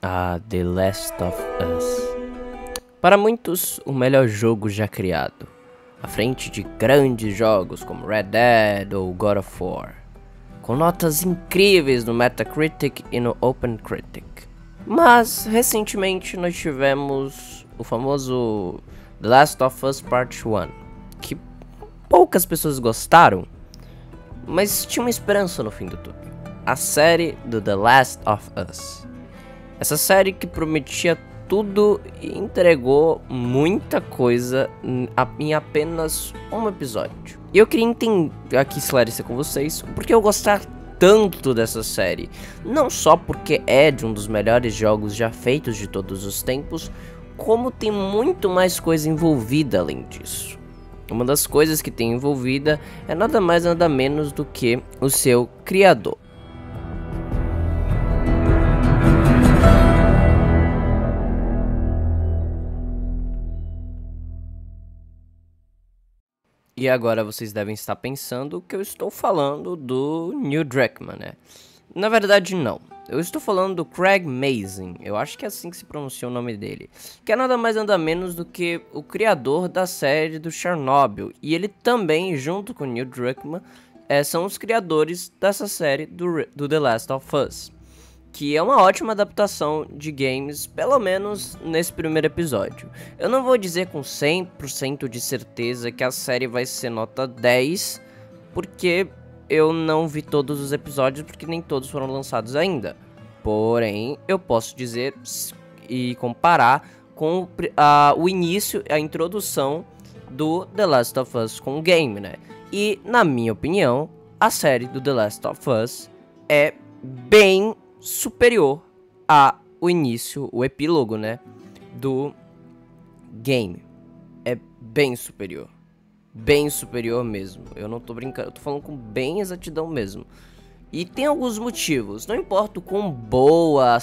a The Last of Us. Para muitos, o melhor jogo já criado, à frente de grandes jogos como Red Dead ou God of War, com notas incríveis no Metacritic e no OpenCritic. Mas, recentemente, nós tivemos o famoso The Last of Us Part 1, que poucas pessoas gostaram, mas tinha uma esperança no fim do tudo. A série do The Last of Us. Essa série que prometia tudo e entregou muita coisa em apenas um episódio. E eu queria entender aqui, esclarecer com vocês, porque eu gostar tanto dessa série. Não só porque é de um dos melhores jogos já feitos de todos os tempos, como tem muito mais coisa envolvida além disso. Uma das coisas que tem envolvida é nada mais nada menos do que o seu criador. E agora vocês devem estar pensando que eu estou falando do Neil Druckmann, né? Na verdade, não. Eu estou falando do Craig Mazin, eu acho que é assim que se pronuncia o nome dele, que é nada mais nada menos do que o criador da série do Chernobyl. E ele também, junto com o Neil Druckmann, são os criadores dessa série do The Last of Us, que é uma ótima adaptação de games, pelo menos nesse primeiro episódio. Eu não vou dizer com 100% de certeza que a série vai ser nota 10, porque eu não vi todos os episódios, porque nem todos foram lançados ainda. Porém, eu posso dizer e comparar com o início, a introdução do The Last of Us com o game, né? E, na minha opinião, a série do The Last of Us é bem superior ao início, o epílogo, né, do game. É bem superior mesmo. Eu não tô brincando, eu tô falando com bem exatidão mesmo. E tem alguns motivos. Não importa o quão boa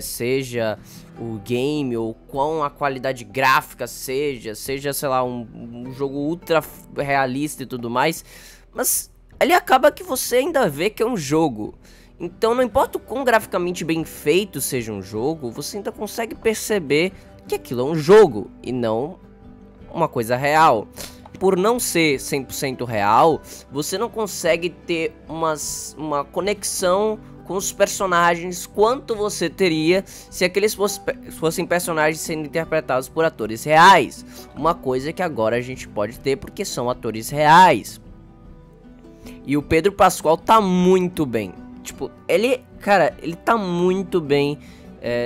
seja o game, ou quão a qualidade gráfica seja, sei lá, um jogo ultra realista e tudo mais, mas ele acaba que você ainda vê que é um jogo. Então, não importa o quão graficamente bem feito seja um jogo, você ainda consegue perceber que aquilo é um jogo e não uma coisa real. Por não ser 100% real, você não consegue ter uma conexão com os personagens quanto você teria se aqueles fossem personagens sendo interpretados por atores reais. Uma coisa que agora a gente pode ter porque são atores reais. E o Pedro Pascal tá muito bem. Tipo, ele tá muito bem,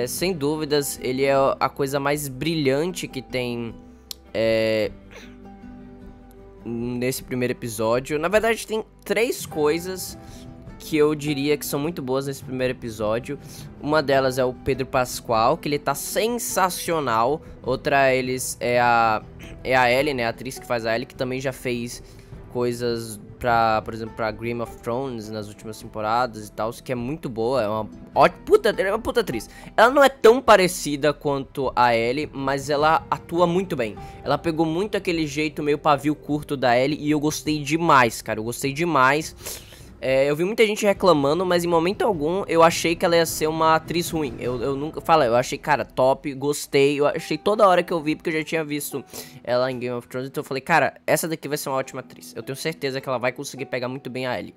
sem dúvidas, ele é a coisa mais brilhante que tem nesse primeiro episódio. Na verdade, tem 3 coisas que eu diria que são muito boas nesse primeiro episódio. Uma delas é o Pedro Pascal, que ele tá sensacional. Outra é a Ellie, né, a atriz que faz a Ellie, que também já fez coisas por exemplo, pra Game of Thrones nas últimas temporadas e tal, que é muito boa, é uma puta atriz. Ela não é tão parecida quanto a Ellie, mas ela atua muito bem. Ela pegou muito aquele jeito meio pavio curto da Ellie e eu gostei demais, cara, eu gostei demais. Eu vi muita gente reclamando, mas em momento algum eu achei que ela ia ser uma atriz ruim. Eu nunca falei, eu achei, cara, top, gostei. Eu achei toda hora que eu vi, porque eu já tinha visto ela em Game of Thrones. Então eu falei, cara, essa daqui vai ser uma ótima atriz. Eu tenho certeza que ela vai conseguir pegar muito bem a Ellie.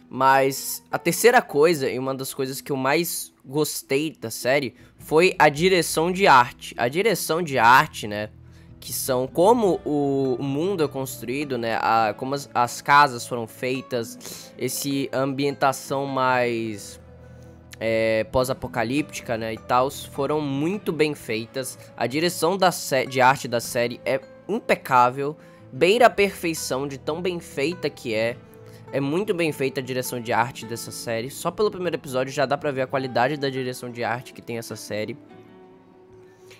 Mas a terceira coisa, e uma das coisas que eu mais gostei da série, foi a direção de arte. A direção de arte, né, que são como o mundo é construído, né, como as casas foram feitas, esse ambientação mais pós-apocalíptica, né, e tal, foram muito bem feitas. A direção de arte da série é impecável, beira a perfeição de tão bem feita que é. É muito bem feita a direção de arte dessa série. Só pelo primeiro episódio já dá pra ver a qualidade da direção de arte que tem essa série.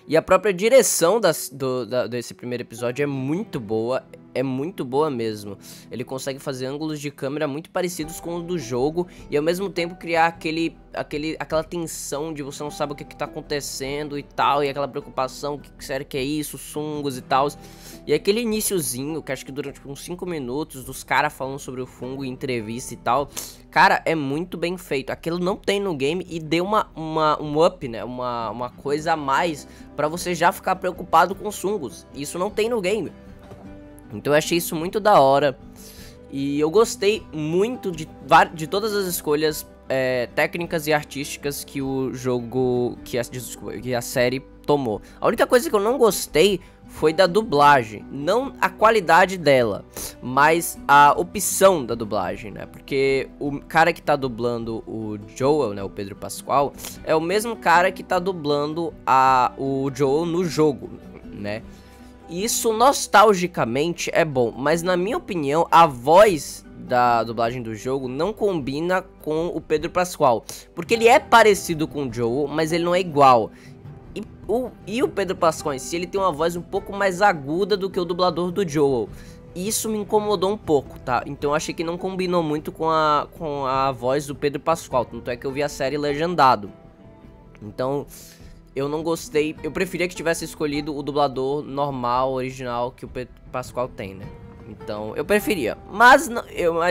E a própria direção desse primeiro episódio é muito boa. é muito boa mesmo. Ele consegue fazer ângulos de câmera muito parecidos com os do jogo e ao mesmo tempo criar aquela tensão de você não sabe o que tá acontecendo e tal, e aquela preocupação, o que será que é isso, fungos e tal. E aquele iniciozinho, que acho que dura tipo uns 5 minutos, dos caras falando sobre o fungo em entrevista e tal, cara, é muito bem feito. Aquilo não tem no game e deu um up, né, uma coisa a mais pra você já ficar preocupado com os fungos. Isso não tem no game. Então eu achei isso muito da hora. E eu gostei muito de todas as escolhas técnicas e artísticas que o jogo, que a série tomou. A única coisa que eu não gostei foi da dublagem. Não a qualidade dela, mas a opção da dublagem, né? Porque o cara que tá dublando o Joel, né, o Pedro Pascal, é o mesmo cara que tá dublando o Joel no jogo, né? E isso nostalgicamente é bom, mas na minha opinião a voz da dublagem do jogo não combina com o Pedro Pascal, porque ele é parecido com o Joel, mas ele não é igual. E o Pedro Pascal em si, ele tem uma voz um pouco mais aguda do que o dublador do Joel. E isso me incomodou um pouco, tá? Então eu achei que não combinou muito com a voz do Pedro Pascal, tanto é que eu vi a série legendado. Então eu não gostei, eu preferia que tivesse escolhido o dublador normal, original, que o Pedro Pascal tem, né? Então, eu preferia, mas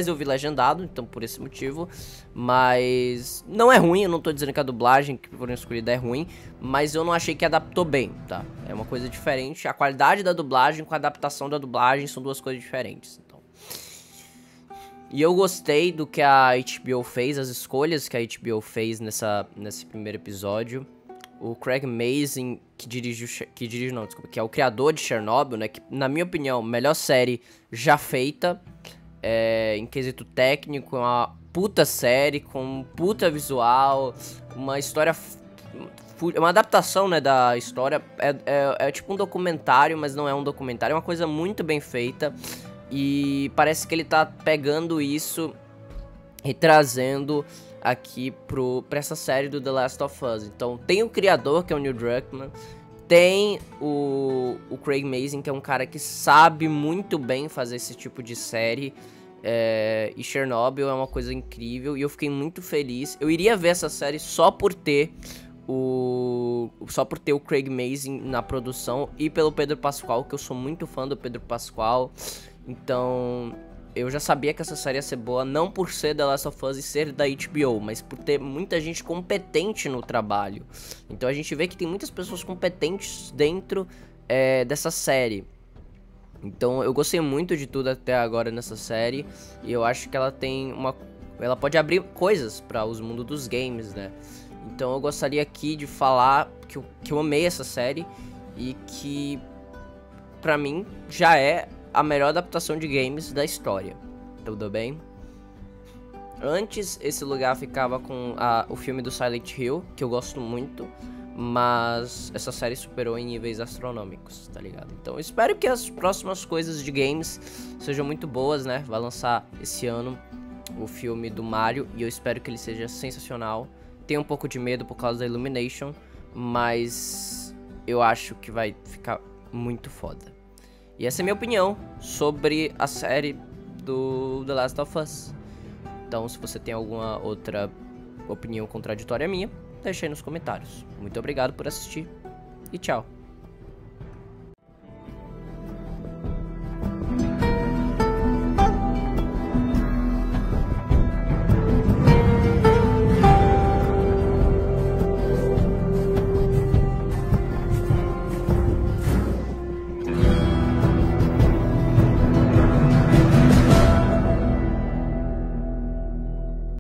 eu vi legendado, então por esse motivo. Mas não é ruim, eu não tô dizendo que a dublagem que foram escolhida é ruim, mas eu não achei que adaptou bem, tá? É uma coisa diferente, a qualidade da dublagem com a adaptação da dublagem são duas coisas diferentes, então. E eu gostei do que a HBO fez, as escolhas que a HBO fez nesse primeiro episódio. O Craig Mazin, que é o criador de Chernobyl, né? Que, na minha opinião, melhor série já feita. Em quesito técnico, é uma puta série, com um puta visual, uma história... uma adaptação, né, da história. É tipo um documentário, mas não é um documentário. É uma coisa muito bem feita. E parece que ele tá pegando isso e trazendo aqui pra essa série do The Last of Us. Então tem o criador, que é o Neil Druckmann, tem o Craig Mazin, que é um cara que sabe muito bem fazer esse tipo de série, e Chernobyl é uma coisa incrível, e eu fiquei muito feliz. Eu iria ver essa série só por ter o Craig Mazin na produção e pelo Pedro Pascal, que eu sou muito fã do Pedro Pascal. Então eu já sabia que essa série ia ser boa, não por ser The Last of Us e ser da HBO, mas por ter muita gente competente no trabalho. Então a gente vê que tem muitas pessoas competentes dentro dessa série. Então eu gostei muito de tudo até agora nessa série, e eu acho que ela pode abrir coisas para os mundos dos games, né? Então eu gostaria aqui de falar que eu amei essa série e que pra mim já é a melhor adaptação de games da história. Tudo bem? Antes, esse lugar ficava com o filme do Silent Hill, que eu gosto muito, mas essa série superou em níveis astronômicos, tá ligado? Então eu espero que as próximas coisas de games sejam muito boas, né? Vai lançar esse ano o filme do Mario e eu espero que ele seja sensacional. Tenho um pouco de medo por causa da Illumination, mas eu acho que vai ficar muito foda. E essa é a minha opinião sobre a série do The Last of Us. Então, se você tem alguma outra opinião contraditória minha, deixa aí nos comentários. Muito obrigado por assistir e tchau.